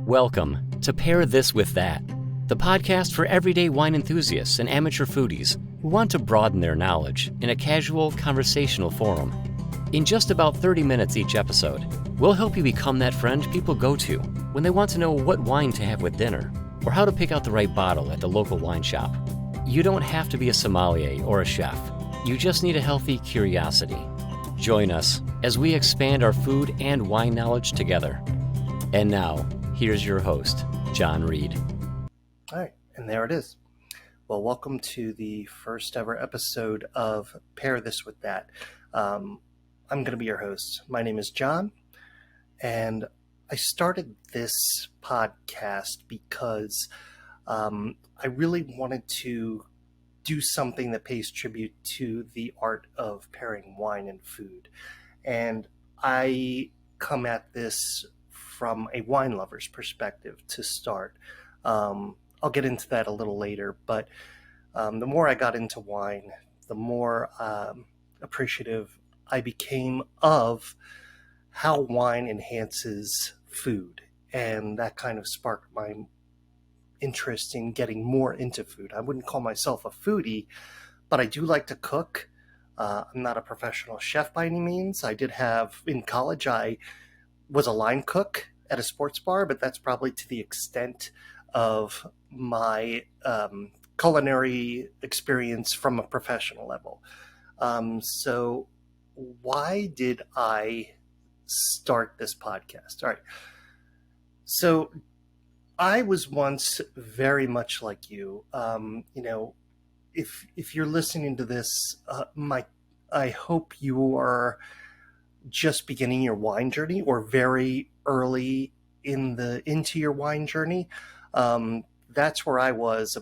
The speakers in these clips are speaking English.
Welcome to Pair This With That, the podcast for everyday wine enthusiasts and amateur foodies who want to broaden their knowledge in a casual, conversational forum. In just about 30 minutes each episode, we'll help you become that friend people go to when they want to know what wine to have with dinner or how to pick out the right bottle at the local wine shop. You don't have to be a sommelier or a chef. You just need a healthy curiosity. Join us as we expand our food and wine knowledge together. And now, here's your host, John Reed. All right, and there it is. Well, welcome to the first ever episode of Pair This With That. I'm going to be your host. My name is John, and I started this podcast because I really wanted to do something that pays tribute to the art of pairing wine and food. And I come at this from a wine lover's perspective to start. I'll get into that a little later, but the more I got into wine, the more appreciative I became of how wine enhances food. And that kind of sparked my interest in getting more into food. I wouldn't call myself a foodie, but I do like to cook. I'm not a professional chef by any means. I did have, in college, I was a line cook at a sports bar, but that's probably to the extent of my culinary experience from a professional level. So why did I start this podcast? All right. So I was once very much like you. If you're listening to this, I hope you are just beginning your wine journey or very early into your wine journey. That's where I was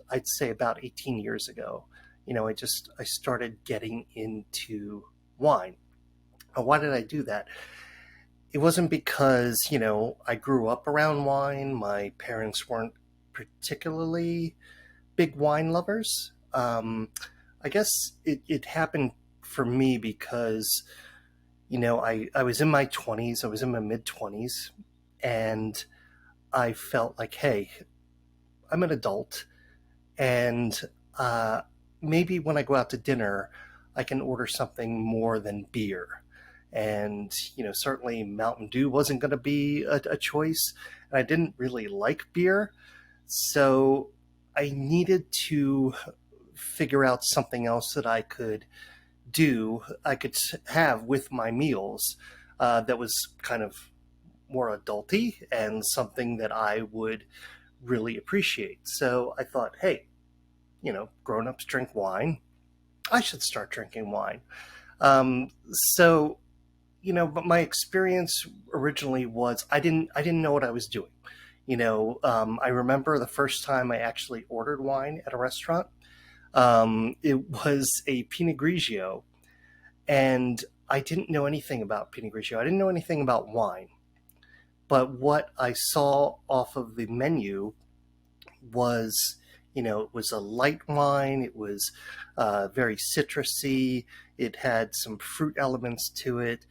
I'd say about 18 years ago. I started getting into wine. Now, why did I do that? It wasn't because, I grew up around wine. My parents weren't particularly big wine lovers. I guess it happened for me because, I was in my 20s. I was in my mid-20s. And I felt like, hey, I'm an adult. And maybe when I go out to dinner, I can order something more than beer. And, certainly Mountain Dew wasn't going to be a choice. And I didn't really like beer. So I needed to figure out something else that I could have with my meals that was kind of more adulty and something that I would really appreciate. So I thought, hey, grown-ups drink wine. I should start drinking wine. But my experience originally was I didn't know what I was doing. I remember the first time I actually ordered wine at a restaurant. It was a Pinot Grigio, and I didn't know anything about Pinot Grigio. I didn't know anything about wine. But what I saw off of the menu was, it was a light wine. It was very citrusy. It had some fruit elements to it.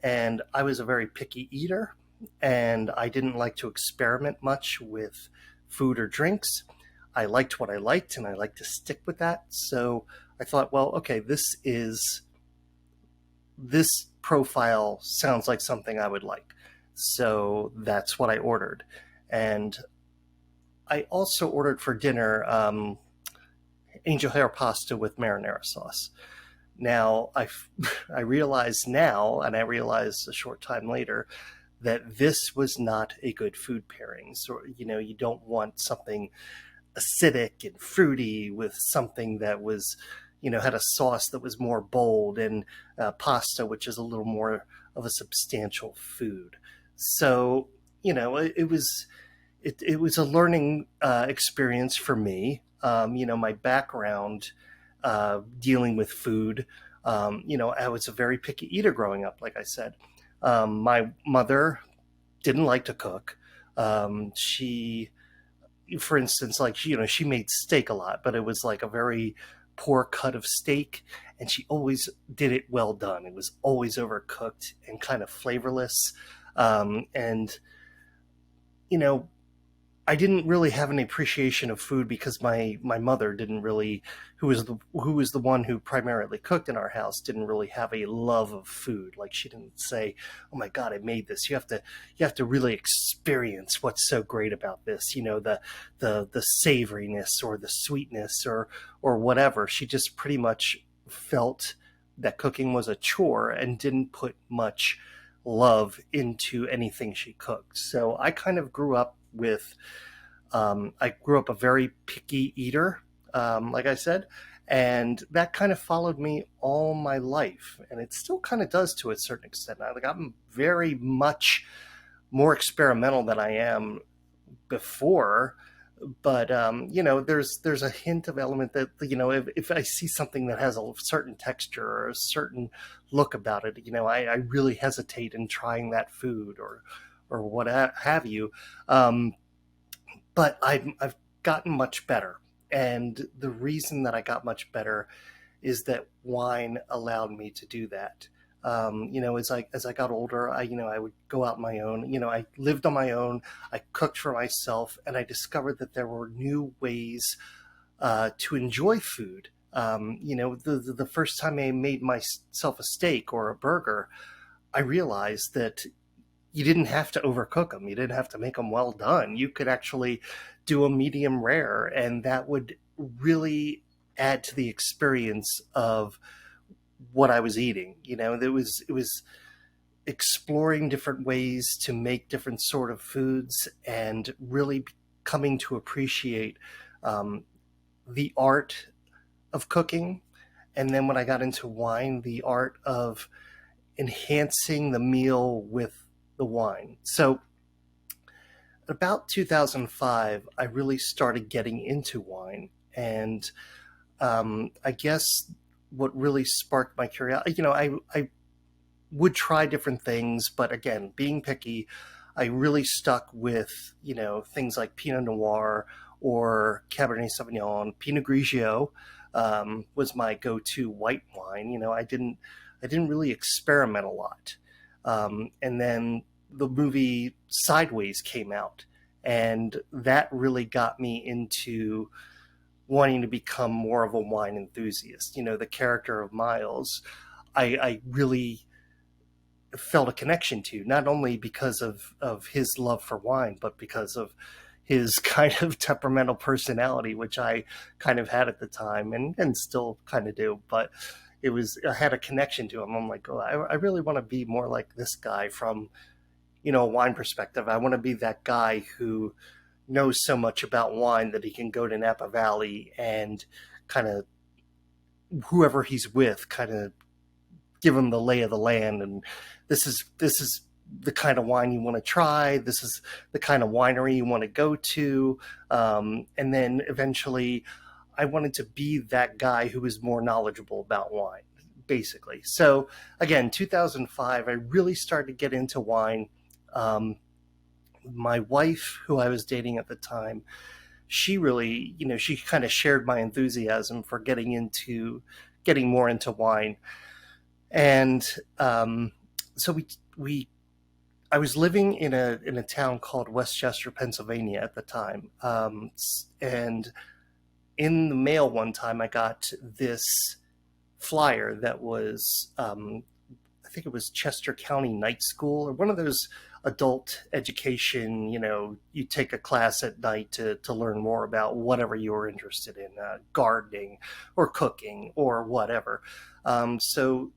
And I was a very picky eater, and I didn't like to experiment much with food or drinks. I liked what I liked, and I liked to stick with that. So I thought, well, okay, this profile sounds like something I would like. So that's what I ordered. And I also ordered for dinner angel hair pasta with marinara sauce. Now, I realize now, and I realized a short time later, that this was not a good food pairing. So, you don't want something acidic and fruity with something that was, had a sauce that was more bold, and pasta, which is a little more of a substantial food. So, it was a learning experience for me. My background dealing with food, I was a very picky eater growing up, like I said. My mother didn't like to cook. She, for instance, she made steak a lot, but it was like a very poor cut of steak, and she always did it well done. It was always overcooked and kind of flavorless. And you know, I didn't really have an appreciation of food because my mother didn't really, who was the one who primarily cooked in our house, didn't really have a love of food. Like she didn't say, "Oh my God, I made this." You have to really experience what's so great about this. The savoriness or the sweetness or whatever. She just pretty much felt that cooking was a chore and didn't put much love into anything she cooked. So I kind of grew up with I grew up a very picky eater, like I said, and that kind of followed me all my life, and it still kind of does to a certain extent. I'm very much more experimental than I am before, but there's a hint of element that if I see something that has a certain texture or a certain look about it, I really hesitate in trying that food or what have you. But I've gotten much better. And the reason that I got much better is that wine allowed me to do that. As I got older, I would go out on my own. I lived on my own. I cooked for myself, and I discovered that there were new ways to enjoy food. The first time I made myself a steak or a burger, I realized that you didn't have to overcook them. You didn't have to make them well done. You could actually do a medium rare, and that would really add to the experience of what I was eating. It was exploring different ways to make different sort of foods and really coming to appreciate the art of cooking. And then when I got into wine, the art of enhancing the meal with the wine. So about 2005, I really started getting into wine. And I guess what really sparked my curiosity, I would try different things, but again, being picky, I really stuck with, things like Pinot Noir or Cabernet Sauvignon. Pinot Grigio was my go-to white wine. I didn't really experiment a lot. And then the movie Sideways came out, and that really got me into wanting to become more of a wine enthusiast. The character of Miles, I really felt a connection to, not only because of his love for wine, but because of his kind of temperamental personality, which I kind of had at the time and still kind of do. But I had a connection to him. I'm like, oh, I really want to be more like this guy from, a wine perspective. I want to be that guy who knows so much about wine that he can go to Napa Valley and kind of whoever he's with kind of give him the lay of the land. And this is the kind of wine you want to try. This is the kind of winery you want to go to. And then eventually I wanted to be that guy who was more knowledgeable about wine, basically. So again, 2005, I really started to get into wine. My wife, who I was dating at the time, she really, she kind of shared my enthusiasm for getting more into wine. And so I was living in a town called Westchester, Pennsylvania at the time. And in the mail one time, I got this flyer that was, I think it was Chester County Night School, or one of those adult education, you take a class at night to learn more about whatever you were interested in, gardening or cooking or whatever. So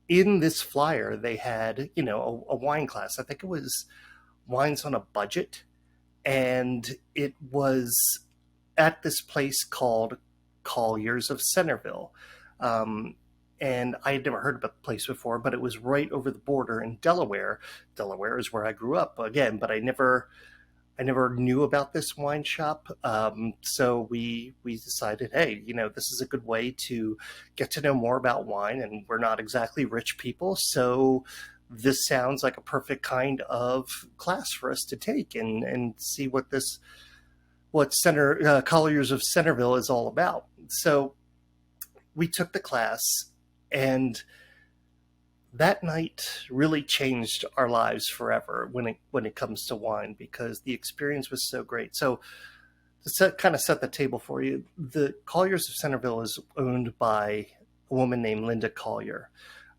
in this flyer, they had, a wine class. I think it was Wines on a Budget. And it was at this place called Collier's of Centerville. And I had never heard about the place before, but it was right over the border in Delaware. Delaware is where I grew up again, but I never knew about this wine shop. So we decided, hey, this is a good way to get to know more about wine, and we're not exactly rich people, so this sounds like a perfect kind of class for us to take and see what Colliers of Centerville is all about. So we took the class, and that night really changed our lives forever when it comes to wine, because the experience was so great. So kind of set the table for you, the Colliers of Centerville is owned by a woman named Linda Collier.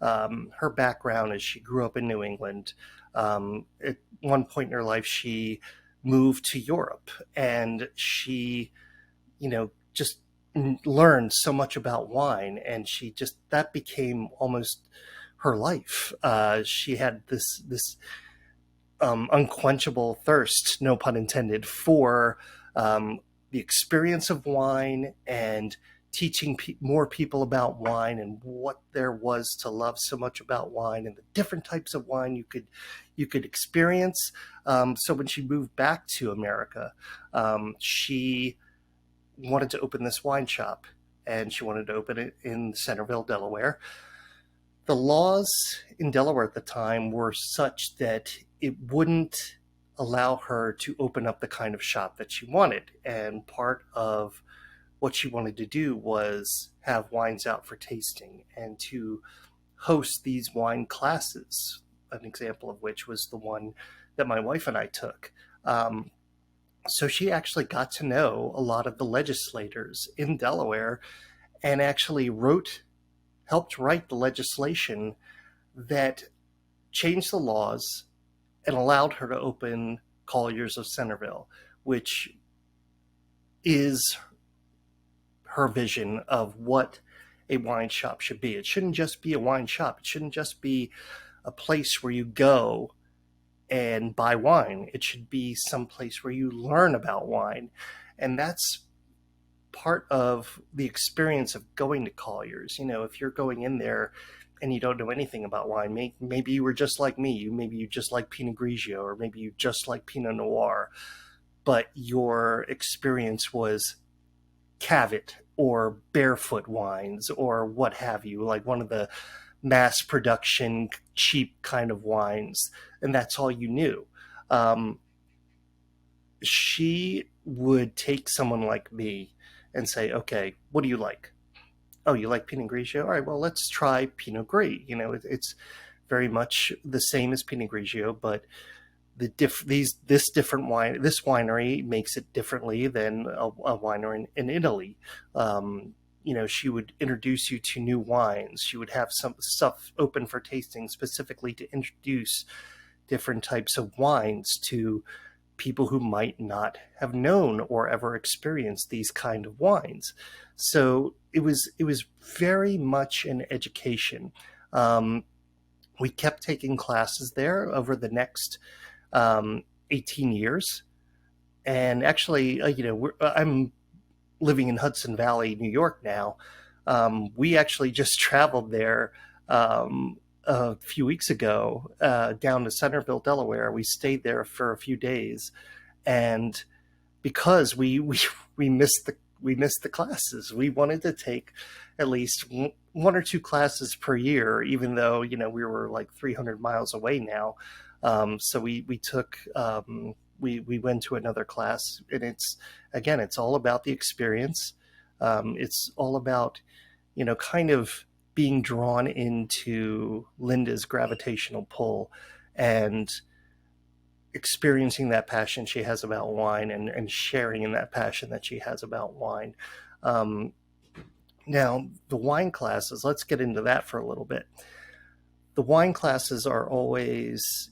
Her background is she grew up in New England. At one point in her life, she moved to Europe, and she, just learned so much about wine, and that became almost her life. She had this unquenchable thirst, no pun intended, for the experience of wine and teaching more people about wine and what there was to love so much about wine and the different types of wine you could experience. So when she moved back to America, she wanted to open this wine shop, and she wanted to open it in Centerville, Delaware. The laws in Delaware at the time were such that it wouldn't allow her to open up the kind of shop that she wanted. And part of what she wanted to do was have wines out for tasting and to host these wine classes, an example of which was the one that my wife and I took. So she actually got to know a lot of the legislators in Delaware, and actually helped write the legislation that changed the laws and allowed her to open Colliers of Centerville, which is her vision of what a wine shop should be. It shouldn't just be a wine shop. It shouldn't just be a place where you go and buy wine. It should be some place where you learn about wine. And that's part of the experience of going to Colliers. If you're going in there and you don't know anything about wine, maybe you were just like me. Maybe you just like Pinot Grigio, or maybe you just like Pinot Noir, but your experience was Cavit or Barefoot wines or what have you, like one of the mass production, cheap kind of wines, and that's all you knew. She would take someone like me and say, okay, what do you like? Oh, you like Pinot Grigio? All right, well, let's try Pinot Gris. It's very much the same as Pinot Grigio, but this winery makes it differently than a winery in Italy. She would introduce you to new wines. She would have some stuff open for tasting specifically to introduce different types of wines to people who might not have known or ever experienced these kind of wines. So it was very much an education. We kept taking classes there over the next 18 years. And actually, I'm living in Hudson Valley, New York now. We actually just traveled there a few weeks ago down to Centerville, Delaware. We stayed there for a few days, and because we missed the classes, we wanted to take at least one or two classes per year, even though we were like 300 miles away now. So we took we went to another class, and it's all about the experience. It's all about kind of being drawn into Linda's gravitational pull and experiencing that passion she has about wine, and sharing in that passion that she has about wine. Now, the wine classes, let's get into that for a little bit. The wine classes are always,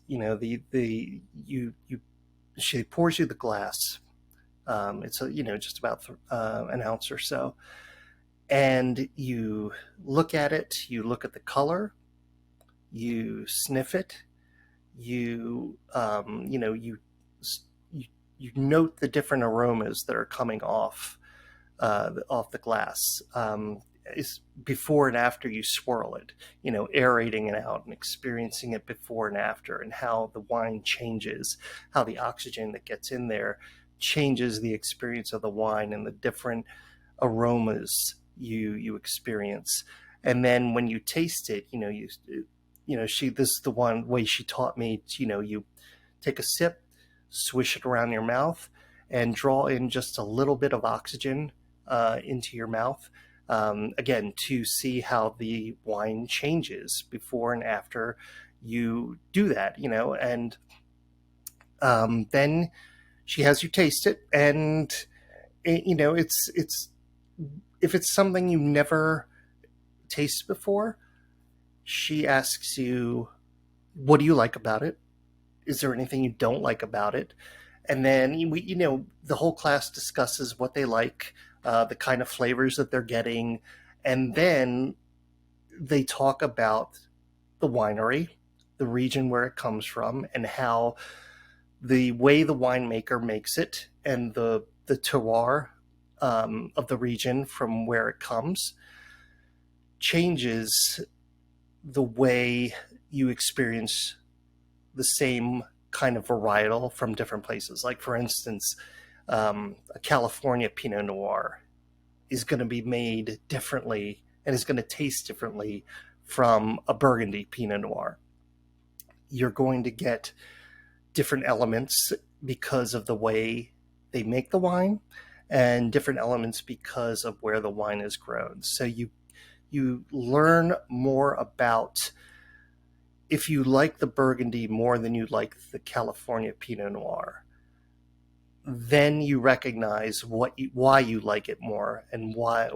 she pours you the glass. It's just about an ounce or so. And you look at it, you look at the color, you sniff it, you note the different aromas that are coming off the glass. Is before and after you swirl it, aerating it out and experiencing it before and after, and how the wine changes, how the oxygen that gets in there changes the experience of the wine and the different aromas you experience. And then when you taste it, this is the one way she taught me, you take a sip, swish it around your mouth, and draw in just a little bit of oxygen into your mouth. again, to see how the wine changes before and after you do that, and then she has you taste it, and it's if it's something you never tasted before, she asks you, what do you like about it? Is there anything you don't like about it? And then the whole class discusses what they like, the kind of flavors that they're getting, and then they talk about the winery, the region where it comes from, and how the way the winemaker makes it, and the terroir of the region from where it comes changes the way you experience the same kind of varietal from different places. Like, for instance, a California Pinot Noir is going to be made differently and is going to taste differently from a Burgundy Pinot Noir. You're going to get different elements because of the way they make the wine, and different elements because of where the wine is grown. So you learn more about, if you like the Burgundy more than you like the California Pinot Noir, then you recognize why you like it more, and why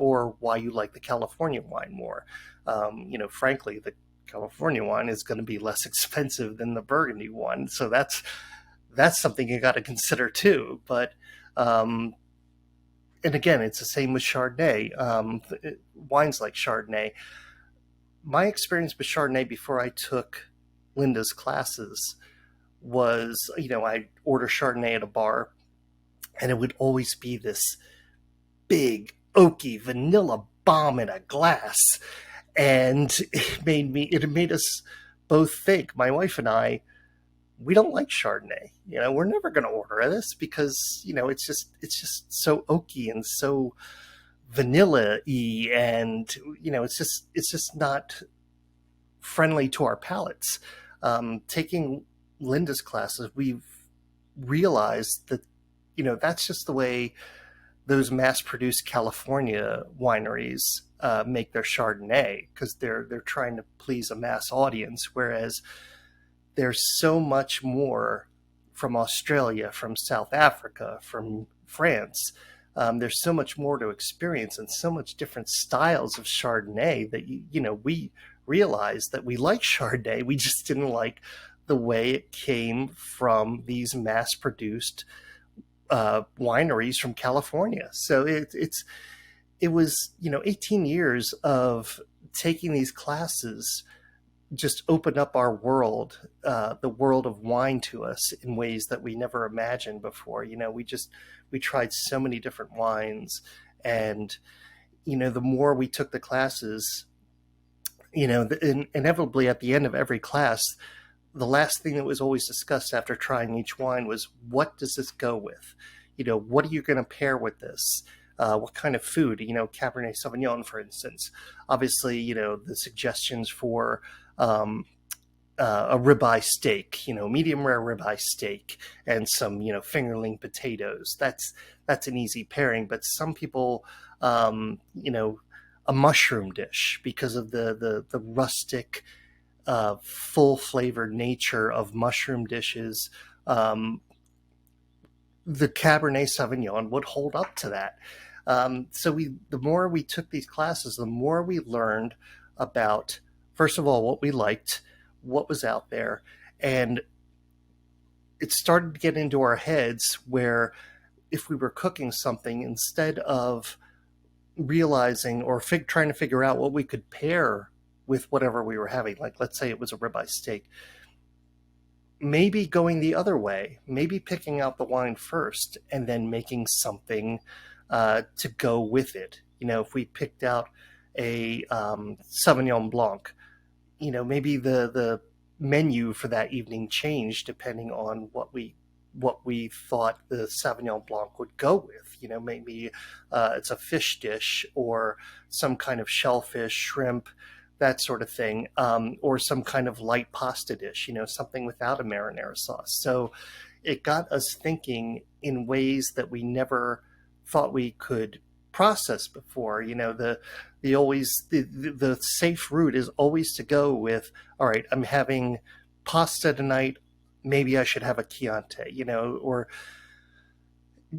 you like the California wine more. Frankly, the California wine is going to be less expensive than the Burgundy one, so that's something you got to consider too. But and again, it's the same with Chardonnay. Wines like Chardonnay. My experience with Chardonnay before I took Linda's classes was, I order Chardonnay at a bar, and it would always be this big, oaky vanilla bomb in a glass. And it made us both think, my wife and I, we don't like Chardonnay. We're never going to order this because, it's just so oaky and so vanilla-y, and, it's just not friendly to our palates. Taking Linda's classes, we've realized that, that's just the way those mass-produced California wineries make their Chardonnay, because they're trying to please a mass audience, whereas there's so much more from Australia, from South Africa, from France. There's so much more to experience, and so much different styles of Chardonnay that we realized that we like Chardonnay. We just didn't like the way it came from these mass-produced wineries from California. So it was 18 years of taking these classes just opened up our world, the world of wine, to us in ways that we never imagined before. We tried so many different wines, and the more we took the classes, inevitably at the end of every class, the last thing that was always discussed after trying each wine was, what does this go with? What are you going to pair with this? What kind of food? Cabernet Sauvignon, for instance. Obviously, the suggestions for a ribeye steak, medium rare ribeye steak, and some, fingerling potatoes. That's an easy pairing. But some people, a mushroom dish, because of the rustic, full flavored nature of mushroom dishes. The Cabernet Sauvignon would hold up to that. So the more we took these classes, the more we learned about, first of all, what we liked, what was out there. And it started to get into our heads where, if we were cooking something, instead of realizing or trying to figure out what we could pair with whatever we were having, like let's say it was a ribeye steak, maybe going the other way, maybe picking out the wine first and then making something to go with it. If we picked out a Sauvignon Blanc, maybe the menu for that evening changed depending on what we thought the Sauvignon Blanc would go with. Maybe it's a fish dish, or some kind of shellfish, shrimp, that sort of thing, or some kind of light pasta dish, something without a marinara sauce. So it got us thinking in ways that we never thought we could process before. The safe route is always to go with, all right, I'm having pasta tonight, maybe I should have a Chianti, or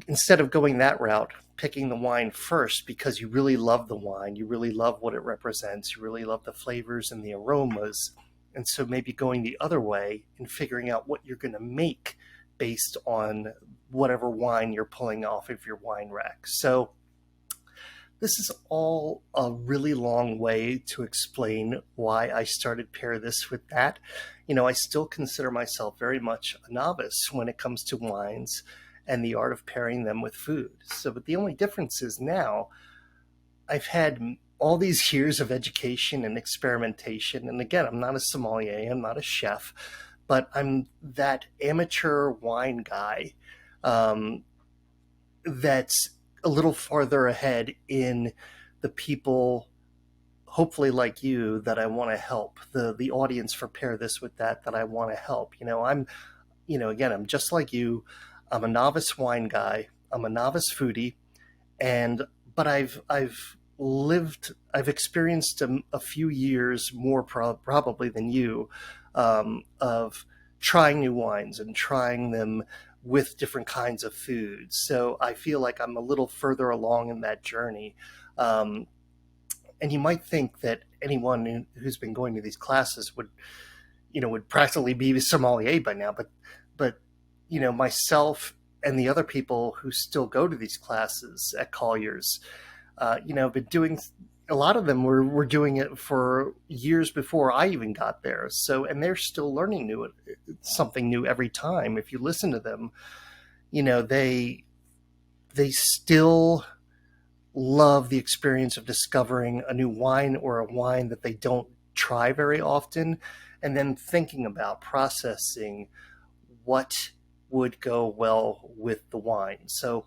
instead of going that route, picking the wine first because you really love the wine, you really love what it represents, you really love the flavors and the aromas. And so maybe going the other way and figuring out what you're going to make based on whatever wine you're pulling off of your wine rack. So this is all a really long way to explain why I started Pair This With That. I still consider myself very much a novice when it comes to wines and the art of pairing them with food. So, but the only difference is now I've had all these years of education and experimentation. And again, I'm not a sommelier, I'm not a chef, but I'm that amateur wine guy that's a little farther ahead in the people, hopefully like you, that I want to help, the audience for Pair This With That I want to help. I'm just like you. I'm a novice wine guy. I'm a novice foodie, but I've experienced a few years more probably than you, of trying new wines and trying them with different kinds of foods. So I feel like I'm a little further along in that journey. And you might think that anyone who's been going to these classes would practically be a sommelier by now, but myself and the other people who still go to these classes at Collier's, been doing, a lot of them were doing it for years before I even got there. So, and they're still learning something new every time. If you listen to them, they still love the experience of discovering a new wine or a wine that they don't try very often, and then thinking about processing what would go well with the wine. So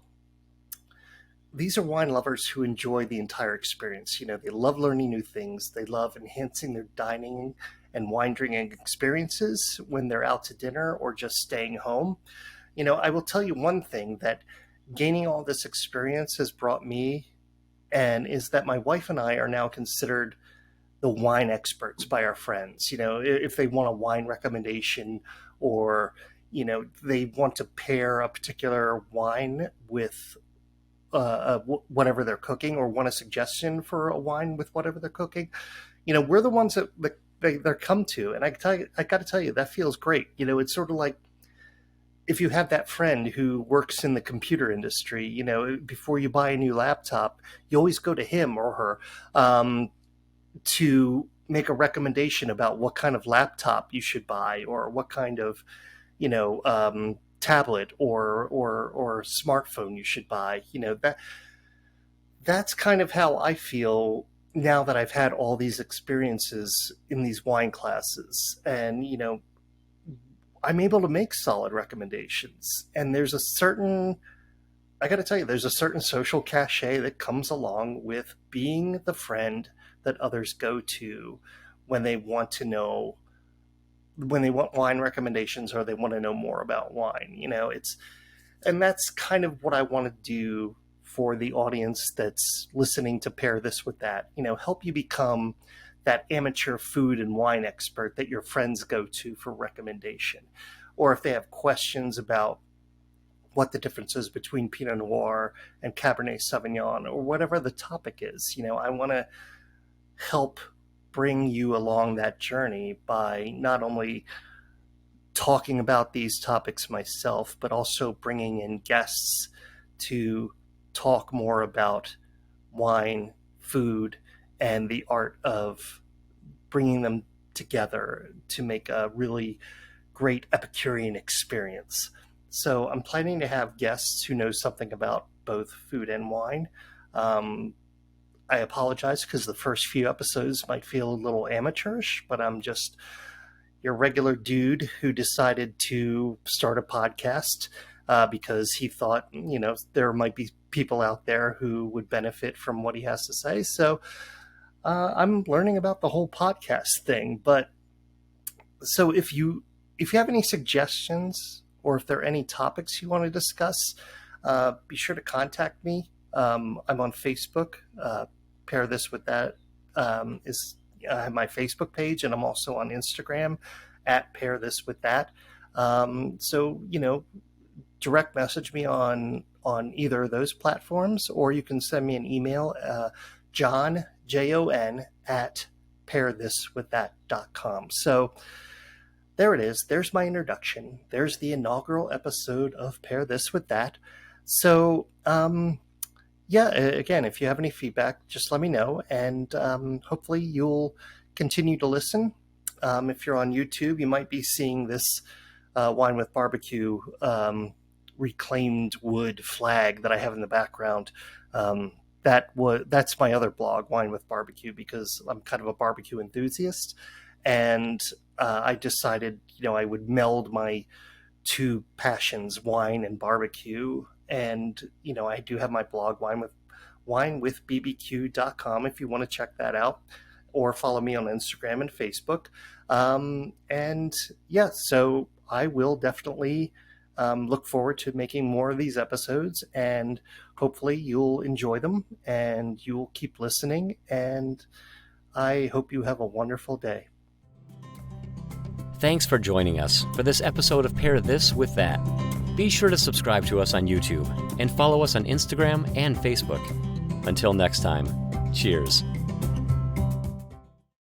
these are wine lovers who enjoy the entire experience. They love learning new things. They love enhancing their dining and wine drinking experiences when they're out to dinner or just staying home. I will tell you one thing that gaining all this experience has brought me, and is that my wife and I are now considered the wine experts by our friends. If they want a wine recommendation, or they want to pair a particular wine with whatever they're cooking, or want a suggestion for a wine with whatever they're cooking, we're the ones that they're come to. And I got to tell you, that feels great. It's sort of like if you have that friend who works in the computer industry, before you buy a new laptop, you always go to him or her to make a recommendation about what kind of laptop you should buy, or what kind of, tablet or smartphone you should buy. That's kind of how I feel now that I've had all these experiences in these wine classes. And, I'm able to make solid recommendations. And I got to tell you, there's a certain social cachet that comes along with being the friend that others go to when they want wine recommendations, or they want to know more about wine. And that's kind of what I want to do for the audience that's listening to Pair This With That. Help you become that amateur food and wine expert that your friends go to for recommendation. Or if they have questions about what the difference is between Pinot Noir and Cabernet Sauvignon, or whatever the topic is, I want to help bring you along that journey by not only talking about these topics myself, but also bringing in guests to talk more about wine, food, and the art of bringing them together to make a really great Epicurean experience. So I'm planning to have guests who know something about both food and wine. I apologize because the first few episodes might feel a little amateurish, but I'm just your regular dude who decided to start a podcast because he thought, there might be people out there who would benefit from what he has to say. So I'm learning about the whole podcast thing. But so if you have any suggestions, or if there are any topics you want to discuss, be sure to contact me. I'm on Facebook. Pair This With That is I have my Facebook page, and I'm also on Instagram at Pair This With That. So, direct message me on either of those platforms, or you can send me an email, Jon, Jon, at pairthiswiththat.com. So there it is. There's my introduction. There's the inaugural episode of Pair This With That. So, again, if you have any feedback, just let me know, and hopefully you'll continue to listen. If you're on YouTube, you might be seeing this Wine with Barbecue reclaimed wood flag that I have in the background. That's my other blog, Wine with Barbecue, because I'm kind of a barbecue enthusiast, and I decided I would meld my two passions, wine and barbecue. And I do have my blog, winewithbbq.com, if you want to check that out, or follow me on Instagram and Facebook. So I will definitely look forward to making more of these episodes, and hopefully you'll enjoy them and you'll keep listening, and I hope you have a wonderful day. Thanks for joining us for this episode of Pair This With That. Be sure to subscribe to us on YouTube and follow us on Instagram and Facebook. Until next time, cheers.